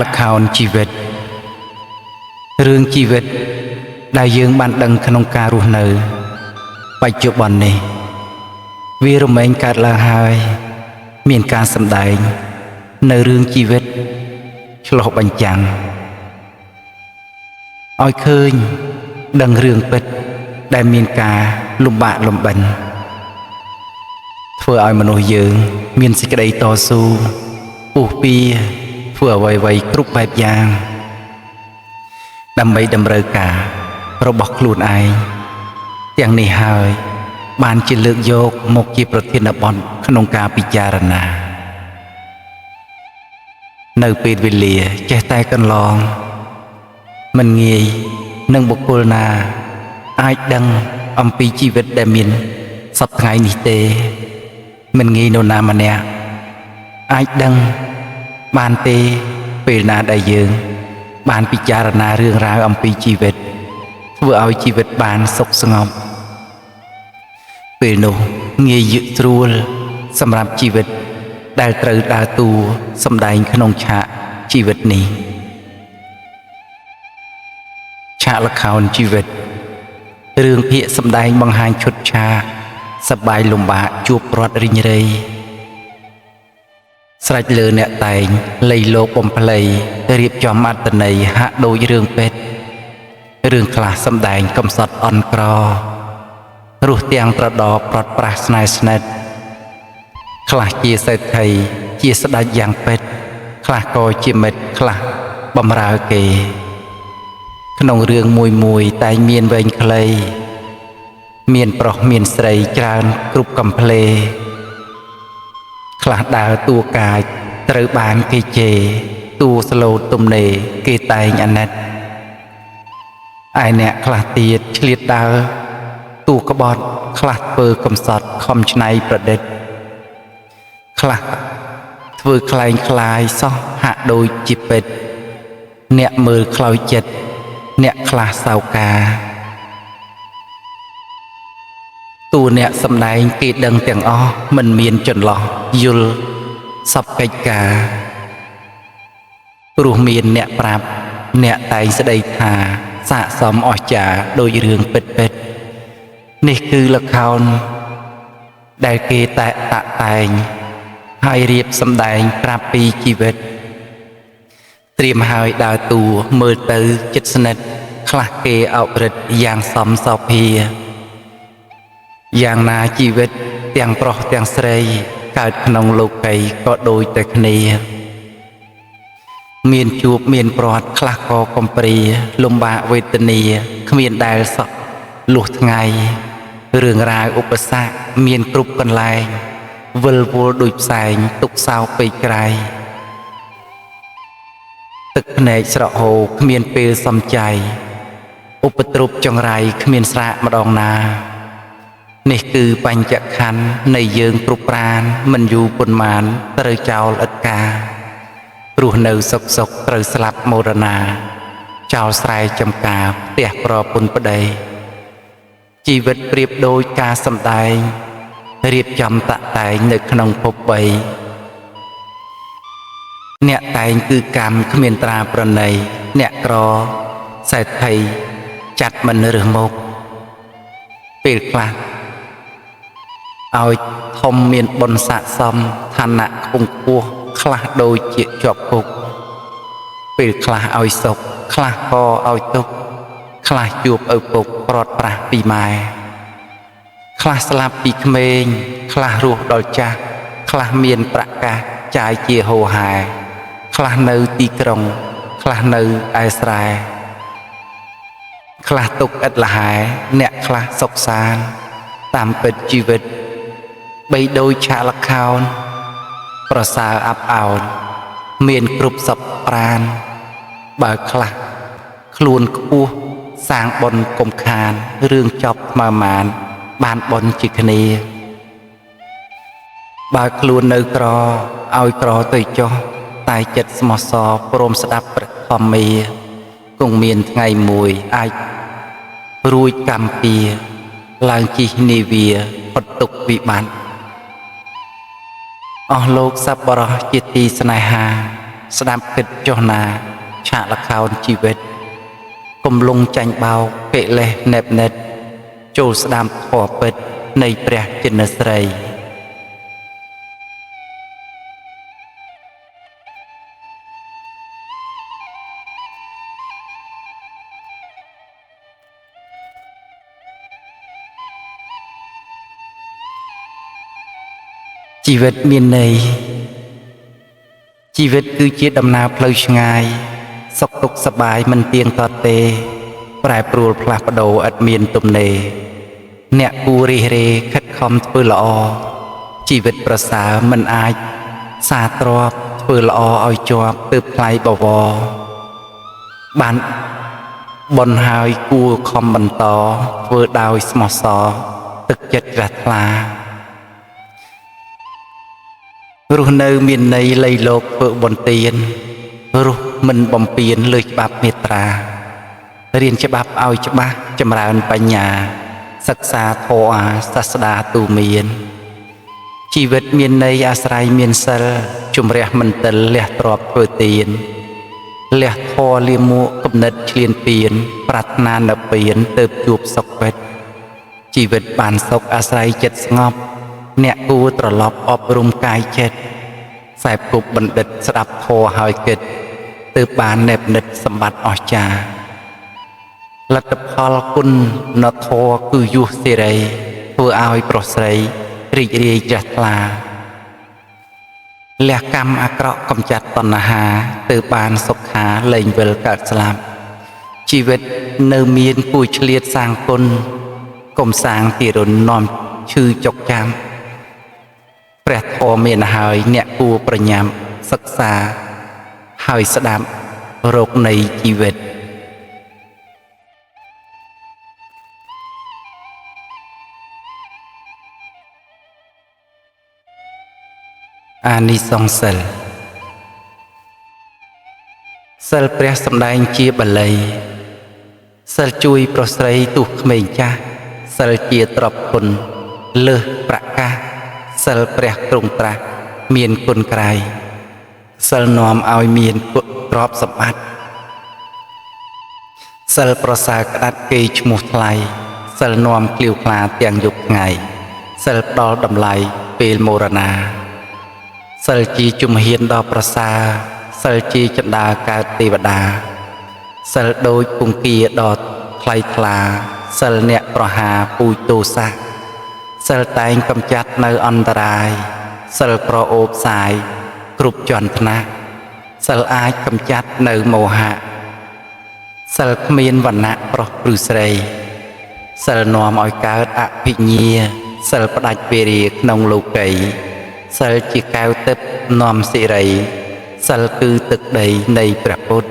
ละครชีวิตเรื่องชีวิตได้យើងបានដឹងក្នុងការរស់នៅបច្ចុប្បន្ននេះវារមែងកើតឡើងហើយមានការសម្ដែងនៅរឿងជីវិតឆ្លុះបញ្ចាំងឲ្យឃើញដឹងរឿងពិតដែលមានការលំបាកលំបិនធ្វើឲ្យមនុស្សយើងមានសេចក្តីតស៊ូពុះពៀធ្វើអ្វីៗគ្រប់បែបយ៉ាងដើម្បីតម្រូវការរបស់ខ្លួនឯងទាំងនេះហើយបានជាលើកយកមកជាប្រធានបទក្នុងការពិចារណានៅពេលវេលាចេះតែកន្លងមិនងាយនឹងបុគ្គលណាអាចដឹងអំពីជីវិតដែលមានសពថ្ងៃនេះទេមិនងាយនរណាម្នាក់អាចដឹងបានទេពេលណាដែលយើងបានពិចារណារឿងរ៉ាវអំពីជីវិតធ្វើឲ្យជីវិតបានសុខស្ងប់ពេលនោះងាយយឹកស្រួលសម្រាប់ជីវិតដែលត្រូវដើរតួសម្ដែងក្នុងឆាកជីវិតនេះឆាកល្ខោនជីវិតរឿងភាគសម្ដែងបង្ហាញឈុតឆាកសប្បាយលំបាកជួបរត់រីងរៃស្រេចលើអ្នកតែងលៃលោកបំភ្លៃរៀបចំអត្តន័យហាក់ដូចរឿងពេទ្យរឿងខ្លះសម្ដែងកំសត់អន់ក្ររស់ទាំងត្រដប្រត់ប្រាស់ស្នេហ៍ស្និទ្ធខ្លះជាសេដ្ឋីជាស្ដេចយ៉ាងពេទ្យខ្លះក៏ជាមិត្តខ្លះបំរើគេក្នុងរឿងមួយតែងមានវែងខ្លីមានប្រុសមានស្រីច្រើនគ្រប់កំភ្លេខ្លះដើរតួកាចត្រូវបានគេជេរតួស្លូតទំនេរគេតែងអាណិតឯអ្នកខ្លះទៀតឆ្លៀតដើរតួក្បត់ខ្លះធ្វើកំសត់ខំច្នៃប្រឌិតខ្លះធ្វើคล้ายคล้ายសោះហាក់ដូចជាពេទ្យអ្នកមើលខ្លោចចិត្តអ្នកខ្លះសៅការតួអ្នកសម្ដែងគេដឹងទាំងអស់មិនមានចន្លោះយល់សពកិច្ចការព្រោះមានអ្នកប្រាប់អ្នកតែងស្ដីថាស័ក្តិសមអស្ចារ្យដោយរឿងពិតនេះគឺល្ខោនដែលគេតាក់តែងហើយរៀបសម្ដែងប្រាប់ពីជីវិតត្រៀមហើយដើរតួមើលទៅចិត្តស្និទ្ធខ្លះគេអោបរិទ្ធយ៉ាងសមសោភាយ៉ាងណាជីវិតទាំងប្រុសទាំងស្រីកើតក្នុងលោកីក៏ដូចតែគ្នាមានជួបមានព្រាត់ខ្លះក៏កំព្រាលំបាកវេទនាគ្មានដែលសក់លុះថ្ងៃរឿងរ៉ាវឧបសគ្គមានគ្រប់កន្លែងវិលវល់ដូចផ្សែងទុកសោពេកក្រៃទឹកភ្នែកស្រក់ហូរគ្មានពេលសំចៃឧបទ្រពចង្រៃគ្មានស្រាកម្ដងណានេះគឺបញ្ចក្ខន្ធនៃយើងគ្រប់ប្រានមិនយូរប៉ុន្មានត្រូវចោលឥតការព្រោះនៅសុកត្រូវស្លាប់មរណាចោលស្រែចំការផ្ទះប្រពន្ធប្តីជីវិតប្រៀបដូចការសម្ដែងរៀបចំតាក់តែងនៅក្នុងភព3អ្នកតែងគឺកម្មគ្មានត្រាប្រណីអ្នកក្រសេដ្ឋីចាត់មិនរើសមុខពេលខ្លះឲ្យធំមានបុណ្យស័ក្តិសមឋានៈខ្ពង់ខ្ពស់ខ្លះដូចជាជាប់គុកពេលខ្លះឲ្យសុខខ្លះក៏ឲ្យទុក្ខខ្លះជួបឪពុកប្រត់ប្រាស់ពីម៉ែខ្លះស្លាប់ពីក្មេងខ្លះរស់ដល់ចាស់ខ្លះមានប្រកាសចាយជាហូរហែខ្លះនៅទីក្រុងខ្លះនៅឯស្រែខ្លះទុកឥតលហែអ្នកខ្លះសុខសានតាមពិតជីវិតបីដូចឆាកល្ខោនប្រសើរអាប់អោនមានគ្រប់សពប្រានបើខ្លះខ្លួនខ្ពស់សាងបុណ្យកុំខានរឿងចប់ស្មើមានបានបុណ្យជាគ្នាបើខ្លួននៅក្រឲ្យក្រទៅចុះតែចិត្តស្មោះសរព្រមស្ដាប់ព្រះធម្មាគង់មានថ្ងៃមួយអាចរួចកម្មពៀឡើងជិះនាវាផុតទុក្ខវិបត្តិអស់លោកសប្បុរសជាទីស្នេហា ស្ដាប់គិតចុះណាឆាកល្ខោនជីវិតកុំលងចាញ់បោកកិលេសណែបណិតចូលស្ដាប់ធម៌ពិតនៃព្រះចិនស្រីជីវិតមានន័យជីវិតគឺជាដំណើរផ្លូវឆ្ងាយសុខទុក្ខសប្បាយមិនទៀងទាត់ទេប្រែប្រួលផ្លាស់ប្ដូរឥតមានទំនេរអ្នកគួររិះរេខិតខំធ្វើល្អជីវិតប្រសើរមិនអាចសាទ្របធ្វើល្អឲ្យជាប់ទើបថ្លៃបវរបានបុណ្យហើយគួរខំបន្តធ្វើដោយស្មោះសរទឹកចិត្តជ្រះថ្លារស់នៅមានន័យលៃលោកធ្វើបន្ទានរស់មិនបំពេញលើច្បាប់មេត្រារៀនច្បាប់ឲ្យច្បាស់ចម្រើនបញ្ញាសិក្សាធម៌សាស្តាទូមានជីវិតមានន័យអាស្រ័យមានសិលជំរះមន្ទិលលះទ្រព្យធ្វើទានលះធម៌លាមួកគំនិតឈ្លានពានប្រាថ្នានៅពៀនទៅជួបសុខពិតជីវិតបានសុខអាស្រ័យចិត្តស្ងប់អ្នកគួរត្រឡប់អប់រំកាយចិត្តខ្សែគប់បណ្ឌិតស្ដាប់ធម៌ហើយគិតទើបបានណែបនិតសម្បត្តិអស្ចារ្យលទ្ធផលគុណនធម៌គឺយុះសេរីធ្វើឲ្យប្រុសស្រីរីករាយជ្រះថ្លាលះកម្មអាក្រក់កំចាត់តណ្ហាទើបបានសុខាលែងវិលកើតស្លាប់ជីវិតនៅមានគួរឆ្លៀតសាងគុណកុំសាងទីរុននាំឈឺចុកចាំព្រះធម៌មានហើយអ្នកគួរប្រញាប់សិក្សាហើយស្ដាប់រោគនៃជីវិតអានិសង្សសិលសិលព្រះសម្ដែងជាបាលីសិលជួយប្រុសស្រីទុះក្មេងចាស់សិលជាទ្រព្យគុណលើសប្រកាសសិលព្រះទ្រង់ត្រាស់មានគុណក្រៃសិលនាំឲ្យមានគុណទ្រព្យសម្បត្តិសិលប្រសើរក្តាត់គេឈ្មោះថ្លៃសិលនាំក្លៀវក្លាទាំងយប់ថ្ងៃសិលផ្ដល់តម្លៃពេលមរណាសិលជាជំហានដ៏ប្រសើរសិលជាចន្ទាកើតទេវតាសិលដូចពង្គាដ៏ថ្លៃថ្លាសិលអ្នកប្រហាពូជទោសៈសិលតែងកំចាត់នៅអន្តរាយសិលប្រអូបផ្សាយគ្រប់ជាន់ថ្នាក់សិលអាចកំចាត់នៅមោហៈសិលគ្មានវណ្ណៈប្រុសឬស្រីសិលនាំឲ្យកើតអភិញ្ញាសិលផ្ដាច់វេរាក្នុងលោកីសិលជាកែវទឹកនាំសិរីសិលគឺទឹកដីនៃព្រះពុទ្ធ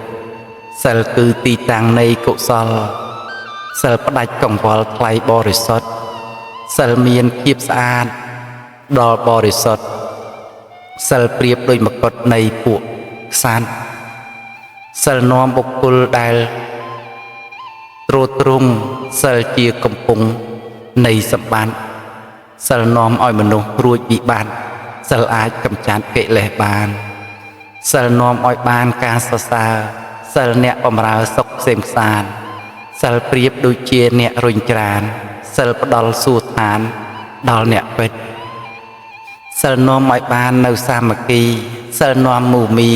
សិលគឺទីតាំងនៃកុសលសិលផ្ដាច់កង្វល់ថ្លៃបរិសុទ្ធសិលមានភាពស្អាតដល់បរិសុទ្ធសិលប្រៀបដោយមកុដនៃពួកសត្វសិលនាំបុគ្គលដែលទ្រទ្រង់សិលជាកំពុងនៃសម្បត្តិសិលនាំឲ្យមនុស្សរួចវិបត្តិសិលអាចកម្ចាត់កិលេសបានសិលនាំឲ្យបានការសរសើរសិលអ្នកបម្រើសុខផ្សេងផ្សានសិលប្រៀបដូចជាអ្នករុញច្រានសិលផ្ដល់សួរឋានដល់អ្នកពិតសិលនាំឲ្យបាននៅសាមគ្គីសិលនាំមូមី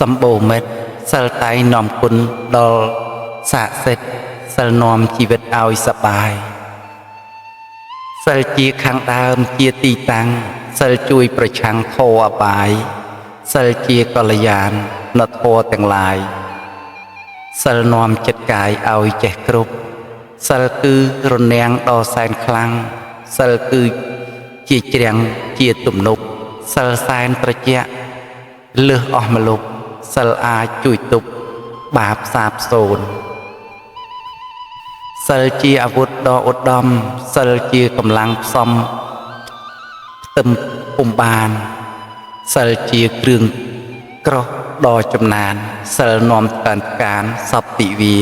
សម្បូរមិត្តសិលតែងនាំគុណដល់ស័ក្តិសិទ្ធិសិលនាំជីវិតឲ្យសប្បាយសិលជាខាងដើមជាទីតាំងសិលជួយប្រឆាំងធម៌អបាយសិលជាកល្យាណនធម៌ទាំងឡាយសិលនាំចិត្តកាយឲ្យចេះគ្រប់សិលគឺរនាំងដ៏សែនខ្លាំងសិលគឺជាជ្រាំងជាទំនប់សិលសែនត្រជាក់លើសអស់មលុបសិលអាចជួយទប់បាបសាបសូន្យសិលជាអាវុធដ៏ឧត្តមសិលជាកម្លាំងផ្សំផ្ទឹមពុំបានសិលជាគ្រឿងក្រោះដ៏ចំណានសិលនាំកាន់កានសពតិវា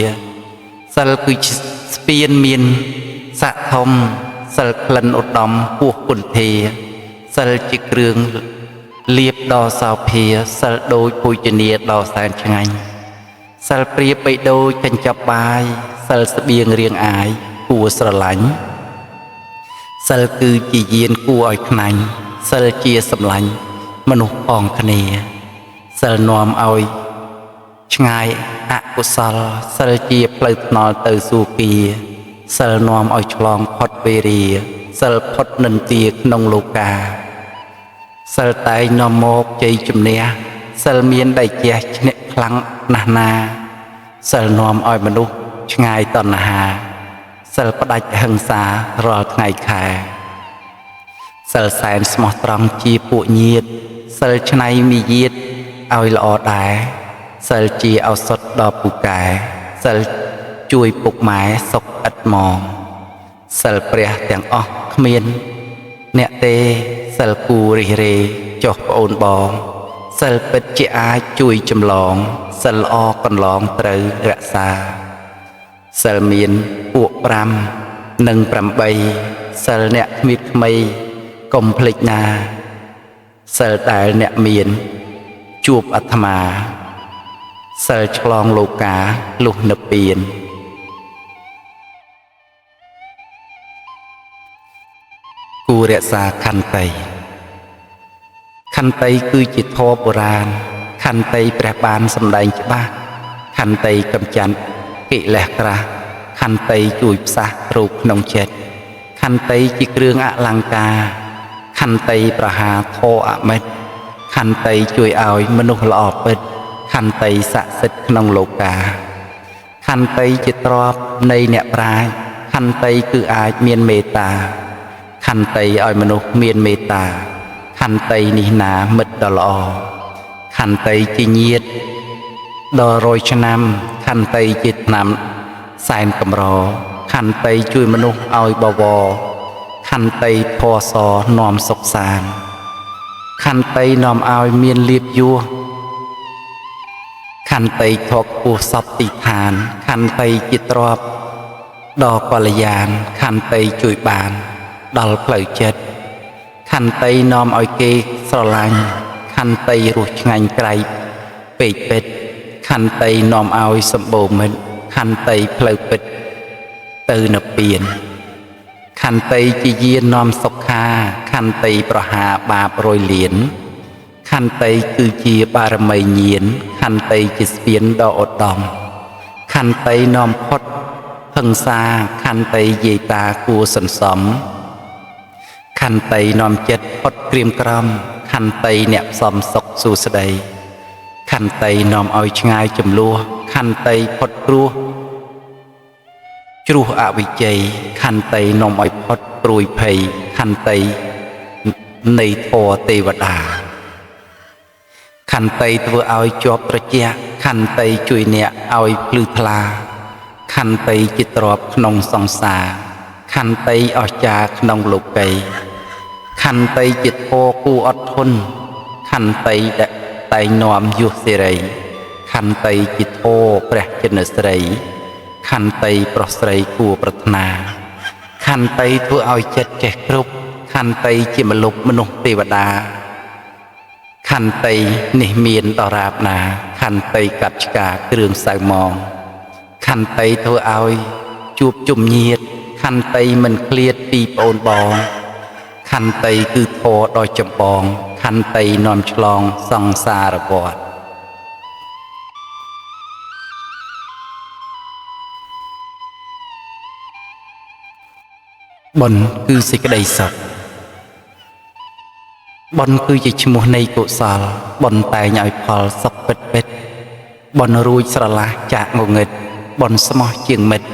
សិលគឺជាស្ពានមានស័ក្តិធំសិលក្លិនឧត្តមពោះគុន្ធាសិលជាគ្រឿង លៀបដល់សោភាសិលដូចពូជនីដល់សែនឆ្ងាញ់សិលព្រាបបីដូចកញ្ចប់បាយសិលស្បៀងរៀងអាយគួរស្រឡាញ់សិលគឺជាយានគួរឲ្យខ្នាញ់សិលជាសម្លាញ់មនុស្សផងគ្នាសិលនាំឲ្យឆ្ងាយអកុសលសិលជាផ្លូវថ្នល់ទៅសួគ៌សិលនាំឲ្យឆ្លងផុតវេរាសិលផុតនិន្ទាក្នុងលោកាសិលតែងនាំមកជ័យជំនះសិលមានដៃជះឈ្នះខ្លាំងណាស់ណាសិលនាំឲ្យមនុស្សឆ្ងាយតណ្ហាសិលផ្ដាច់ហិង្សារាល់ថ្ងៃខែសិលសែនស្មោះត្រង់ជាពួកញាតិសិលច្នៃមាយាទឲ្យល្អដែរសិលជាឱសថដល់ពូកែសិលជួយពុកម៉ែសុខឥតមងសិលព្រះទាំងអស់គ្មានអ្នកទេសិលគូរិះរេចុះប្អូនបងសិលពិតជាអាចជួយចម្លងសិលល្អកន្លងត្រូវរក្សាសិលមានពួក5និង8សិលអ្នកគ្មានថ្មីកុំភ្លេចណាសិលដែលអ្នកមានជួបអាត្មាសិលឆ្លងលោកាលុះនិព្វានគួររក្សាខន្តីខន្តីគឺជាធម៌បុរាណខន្តីព្រះបានសម្ដែងច្បាស់ខន្តីកំច័ន្ទកិលេសក្រាស់ខន្តីជួយផ្សះរោគក្នុងចិត្តខន្តីជាគ្រឿងអលង្ការខន្តីប្រហារធម៌អមិត្តខន្តីជួយឲ្យមនុស្សល្អពិតខន្តីស័ក្តិសិទ្ធិក្នុងលោកាខន្តីជាទ្រព្យនៃអ្នកប្រាជ្ញខន្តីគឺអាចមានមេត្តាខន្តីឲ្យមនុស្សមានមេត្តាខន្តីនេះណាមិត្តដ៏ល្អខន្តីជាញាតិដល់100ឆ្នាំខន្តីជាថ្នាំសែនកម្រខន្តីជួយមនុស្សឲ្យបវរខន្តីធម៌សនាំសុខសាន្តខន្តីនាំឲ្យមានលៀបយោខន្តីធកពោះសពទីឋានខន្តីជាទ្រព្យដល់កល្យានខន្តីជួយបានដល់ផ្លូវចិត្តខន្តីនាំឲ្យគេស្រឡាញ់ខន្តីរស់ឆ្ងាញ់ក្រៃពេកពេតខន្តីនាំឲ្យសម្បូរមិត្តខន្តីផ្លូវពិតទៅនិព្វានខន្តីជាយាននាំសុខាខន្តីប្រហារបាប100លានខន្តីគឺជាបារមីញាណខន្តីជាស្ពានដ៏ឧត្តមខន្តីនាំផុតហិង្សាខន្តីយាយតាគួរសន្សំខន្តីនាំចិត្តផុតក្រៀមក្រំខន្តីអ្នកផ្សំសុខសួស្តីខន្តីនាំឲ្យឆ្ងាយចំនួនខន្តីផុតគ្រោះជ្រោះអវិជ័យខន្តីនាំឲ្យផុតព្រួយភ័យខន្តីនៃធម៌ទេវតាខន្តីធ្វើឲ្យជាប់ត្រជាក់ខន្តីជួយអ្នកឲ្យភ្លឺថ្លាខន្តីជាទ្រព្យក្នុងសង្សារខន្តីអស្ចារ្យក្នុងលោកីខន្តីជាធម៌គួរអត់ធន់ខន្តីតែងនាំយុះសេរីខន្តីជាធម៌ព្រះចិនស្រីខន្តីប្រុសស្រីគួរប្រាថ្នាខន្តីធ្វើឲ្យចិត្តចេះគ្រប់ខន្តីជាមលុបមនុស្សទេវតាខន្តីនេះមានដរាបណាខន្តីកាត់ឆ្កាគ្រឿងសៅមងខន្តីធ្វើឲ្យជួបជុំញាតខន្តីមិនឃ្លាតពីប្អូនបងខន្តីគឺធម៌ដ៏ចម្បងខន្តីនាំឆ្លងសង្សារវដ្តបុណ្យគឺសេចក្តីសុខបុណ្យគឺជាឈ្មោះនៃកុសលបុណ្យតែងឲ្យផលសុខពិតពិតបុណ្យរួចស្រឡះចាកងងឹតបុណ្យស្មោះជាងមិត្ត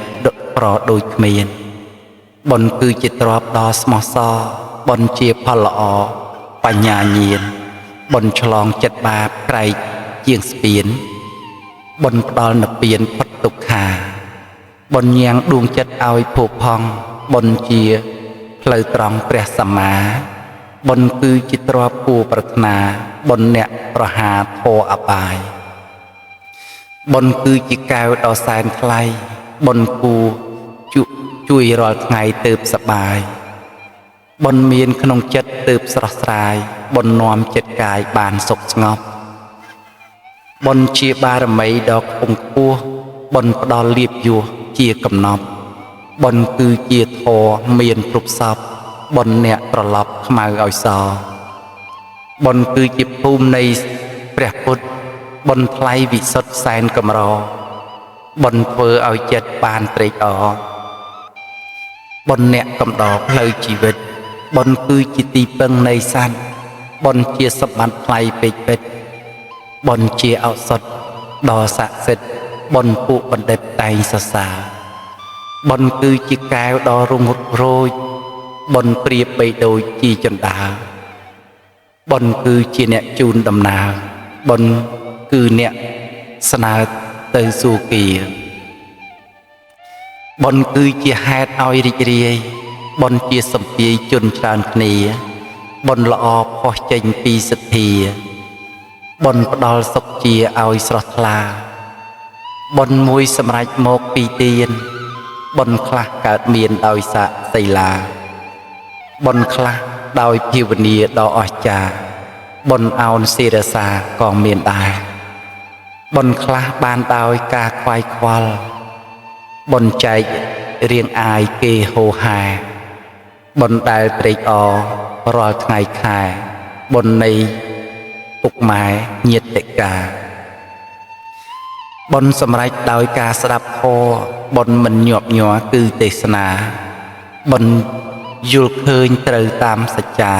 ប្រដូចគ្មានបុណ្យគឺជាទ្រព្យដ៏ស្មោះសរបុណ្យជាផលល្អបញ្ញាញាណបុណ្យឆ្លងចិត្តបាបក្រែកជាងស្ពានបុណ្យផ្ដល់និព្វានផុតទុក្ខាបុណ្យញ៉ាំងដួងចិត្តឲ្យភោគផង់បុណ្យជាផ្លូវត្រង់ព្រះសម្មាបុណ្យគឺជាទ្រព្យគួរប្រាថ្នាបុណ្យអ្នកប្រហារធម៌អបាយបុណ្យគឺជាកែវដ៏សែនថ្លៃបុណ្យគួរជួយរាល់ថ្ងៃទៅសប្បាយ บนเมียนขนงจัดตืบสระสายบนนอมจัดกายบานสกสงบบนเชียบารมีดอกองคัวบนปดอลเลียบอยู่เจียกำนอบบนคือเจียทอเมียนปลุกซับบนเนตรหลับขมาเอาซอบนคือจิบภูมิในเปรียพุทธบนไพลวิสดแสนกำรอบนเฟอเอาเจ็ดปานเตรอบนเนกำดอกเลยชีวิตบนคือจิตีเปิงในสันบนเจียสบันไพลเป็ดเป็ดบนเจียเอาสดดอสะเสร็จบนปุบันเด็ดไตสสาบนคือจิแก้วดอรุงโรยบนเปรียบไปโดยจีจนดาบนคือจีเนจูนดำนาบนคือเนสนาเตยสูกีบนคือจีแฮดเอาริเรียบนจีสมปีจุนชานคณีบนละอพอเจงปีสถีบนปดอลสกเจียเอาสระลาบนมวยสมรัยโมกปีเตียนบนคลาเกิดเมียนดอยสะไซลาบนคลาดอยพิวเนียดออจาบนเอาศิรสากองเมียนได้บนคลาบานดอยกาควายควอลบนใจเรียงอายเกโฮฮาบนได้เตรอรอไงคายบนในปุกไม้เงียดเตกาบนสมรัยดอยกาสดับพอบนมันหยอบหยัวคือเตสนาบนยุลเคยเตรตามสัจจา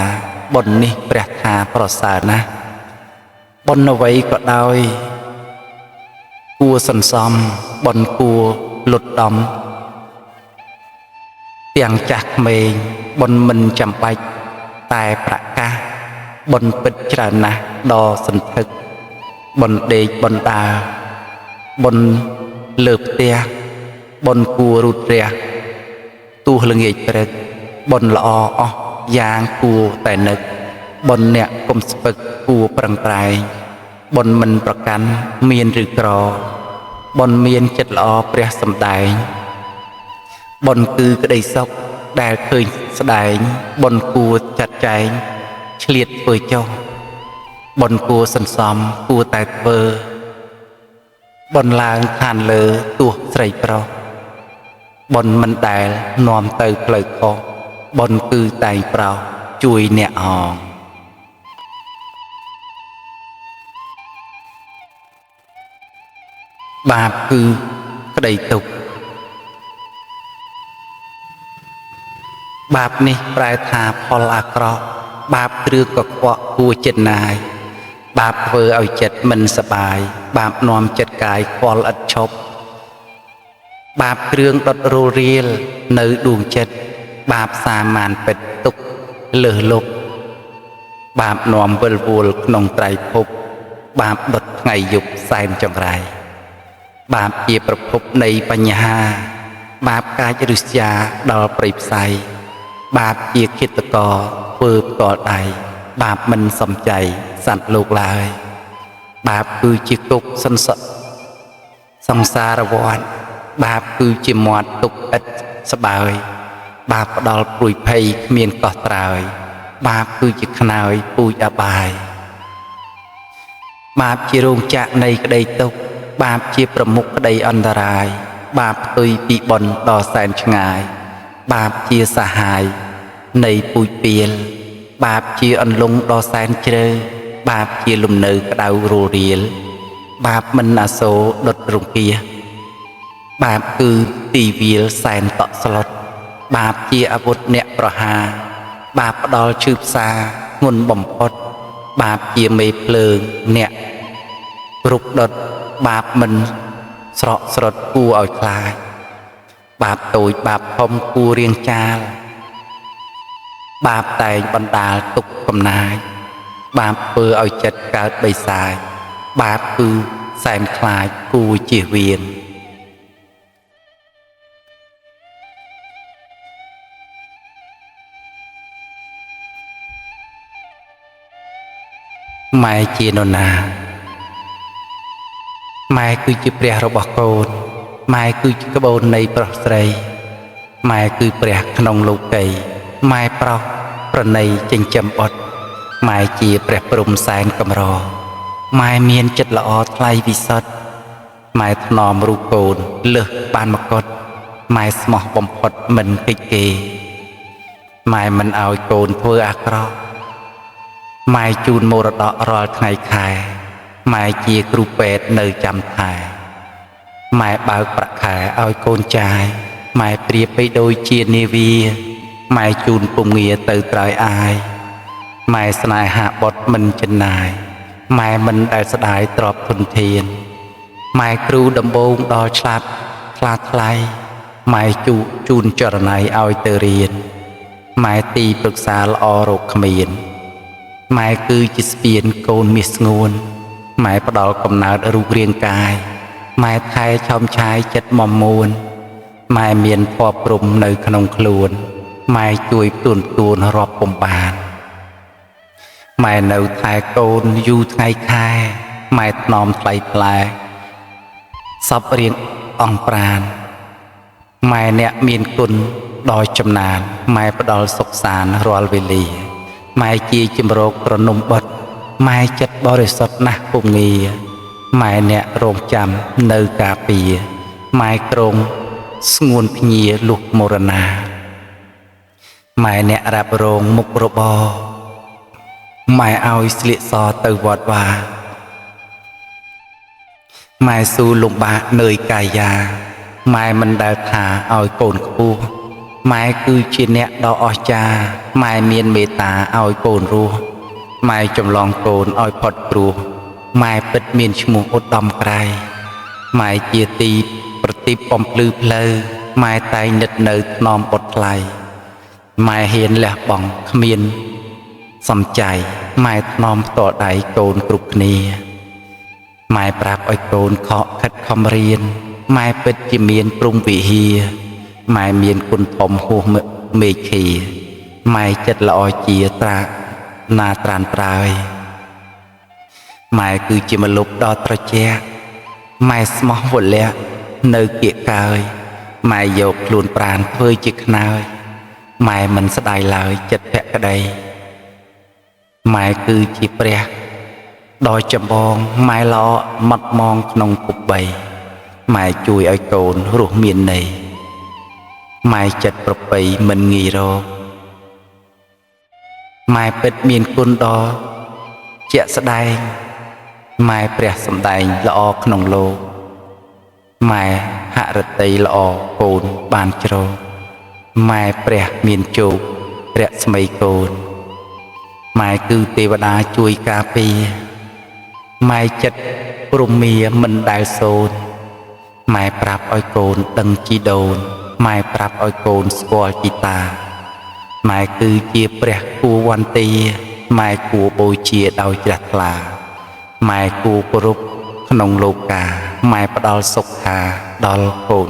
บนนี้เปรียทาปรสานะบนเอาไว้ก็ได้กัวสันซอมบนกัวหลุดดอมเตียงจักเมงบนมันจำไปแต่ประกาบนปิดจรนะดอสันทึกบนเดกบนตาบนเลือบเตียบนกัวรุดเรียตูหลงเอกเปรตบนละอยางกัวแต่นึกบนเนี่ยกลมสปึกกัวปรังไตรบนมันประกันเมียนหรือกรอบนเมียนจัดละเปรียสำได้บนคือกระไดซกได้เคยแสดงบนกัวจัดใจเฉลียดเปื่อยเจ้าบนกัวสันซอมกัวแต่เบอร์บนลางทานเลอตัวใส่เปล่าบนมันได้นอมเตยเปลือยคอบนคือแต่เปล่าจุยเนี่ยอ่องบาปคือกระไดตุกบาปนี่ปลายทาพอลากรอบาปเรื่องก็กว่ากูเจนนายบาปเวอเอาเจ็ดมันสบายบาปนอมเจ็ดกายควอลอัดชบบาปเครื่องดดโรเรียลเนื้อดวงเจ็ดบาปสามานเป็ดตุกเลือลบบาปนอมเวลวูลนองไตรภพบาปดดไงยุบแสนจังไรบาปเยียประพบในปัญญาบาปกายรุษยาดอลปริบไซบาปเยียคิดตะกอเปิบก่อใดบาปมันสมใจสัตว์โลกลายบาปคือจิตุกสันสสังสารวัฏบาปคือจิมวดตุกอัดสบายบาปดอลปลุยภัยเมียนก่อตรายบาปคือจิขนายปุยอบายบาปจิรงจะในกระไดตุกบาปจีประมุกกระไดอันตรายบาปตุยปีบนต่อแสนชงายบาปจีสหายในปุยเปียลบาปจีอันลงดอแสนเจอบาปจีลุมเนอกระดาวโรเรียลบาปมันอาโซดดรุงเกียบาปคือตีวีลแสนต่อสลดบาปจีอาวุธเนประหาบาปดอลชืบซางุนบ่มพดบาปจีเมเพลิงเนรุกดดบาปมันสระสดกูเอาคลายบาปตุยบาปพมกูเรียงจาลบาปแต่บรรดาตุกกำนายบาปเปือเอาจัดเกิดใบสายบาปคือแสนคลายกูเจียเวียนหมายเจนนาหมายคือจิเปรียระบอกโกนหมายคือกระโบนในปรสไตรหมายคือเปรียขนมลูกไก่หมายเปล่า ប្រណីចិញ្ចឹមបុត្រម៉ែជាព្រះព្រំសែនកម្រម៉ែមានចិត្តល្អថ្លៃវិសុទ្ធម៉ែថ្នមរូបកូនលើសបានមកុដម៉ែស្មោះបំផុតមិនកិច្ចគេម៉ែមិនឲ្យកូនធ្វើអាក្រក់ម៉ែជូនមរតករាល់ថ្ងៃខែម៉ែជាគ្រូពេទ្យនៅចាំថែម៉ែបើកប្រាក់ខែឲ្យកូនចាយម៉ែប្រៀបបីដូចជានាវាម៉ែជូនពំងារទៅត្រើយអាយម៉ែស្នេហាបុត្រមិនចំណាយម៉ែមិនដែលស្ដាយទ្រព្យធនធានម៉ែគ្រូដំបងដល់ឆ្លាតខ្លាថ្លៃម៉ែជូនចរណៃឲ្យទៅរៀនម៉ែទីប្រឹក្សាល្អរកគ្មានម៉ែគឺជាស្ពានកូនមាសស្ងួនម៉ែផ្ដល់កំណើតរូបរាងកាយម៉ែថែឆោមឆាយចិត្តមមួនម៉ែមានភ័ព្វព្រំនៅក្នុងខ្លួនម៉ែជួយទួនរាប់ពំបានម៉ែនៅថែកូនយូរថ្ងៃខែម៉ែថ្នមថ្លៃថ្លែសពរៀងអង្គប្រានម៉ែអ្នកមានគុណដល់ចំណានម៉ែផ្ដល់សុខសាន្តរាល់វេលាម៉ែជាជំរកប្រនុំបុត្រម៉ែចិត្តបរិសុទ្ធណាស់ពុំងាម៉ែអ្នករងចាំនៅការពារម៉ែក្រងស្ងួនភ្ញាលុះមរណាម៉ែអ្នករ៉ាប់រងមុខរបរម៉ែឲ្យស្លៀកសទៅវត្តវាម៉ែស៊ូលំបាកនឿយកាយាម៉ែមិនដែលថាឲ្យកូនខ្ពស់ម៉ែគឺជាអ្នកដ៏អស្ចារ្យម៉ែមានមេត្តាឲ្យកូនរស់ម៉ែចម្លងកូនឲ្យផុតគ្រោះម៉ែពិតមានឈ្មោះឧត្តមក្រៃម៉ែជាទីប្រទីបបំភ្លឺផ្លូវម៉ែតែងនិតនៅថ្នមបុត្រថ្លៃម៉ែហ៊ានលះបង់គ្មានសំចៃម៉ែថ្នមផ្ទាល់ដៃកូនគ្រប់គ្នាម៉ែប្រាប់ឲ្យកូនខកខិតខំរៀនម៉ែពិតជាមានព្រំវិហារម៉ែមានគុណធំហួសមេឃាម៉ែចិត្តល្អជាត្រាណាត្រានត្រើយម៉ែគឺជាម្លប់ដ៏ត្រជាក់ម៉ែស្មោះវលៈនៅគៀកកើយម៉ែយកខ្លួនប្រាណធ្វើជាខ្នើយម៉ែមិនស្ដាយឡើយចិត្តភក្តីម៉ែគឺជាព្រះដ៏ចម្បងម៉ែល្អម៉ត់មងក្នុងពុកបីម៉ែជួយឲ្យកូនរស់មានន័យម៉ែចិត្តប្រពៃមិនងាយរកម៉ែពិតមានគុណដ៏ជាក់ស្ដែងម៉ែព្រះសម្ដែងល្អក្នុងលោកម៉ែហឫទ័យល្អកូនបានជ្រកម៉ែព្រះមានជោគព្រះស្មីកូនម៉ែគឺទេវតាជួយការពារម៉ែចិត្តព្រំមាមិនដែលសូន្យម៉ែប្រាប់ឲ្យកូនដឹងជីដូនម៉ែប្រាប់ឲ្យកូនស្គាល់ជីតាម៉ែគឺជាព្រះគួរវន្តាម៉ែគួរបូជាដោយជ្រះថ្លាម៉ែគួរគោរពក្នុងលោកាម៉ែផ្ដល់សុខាដល់កូន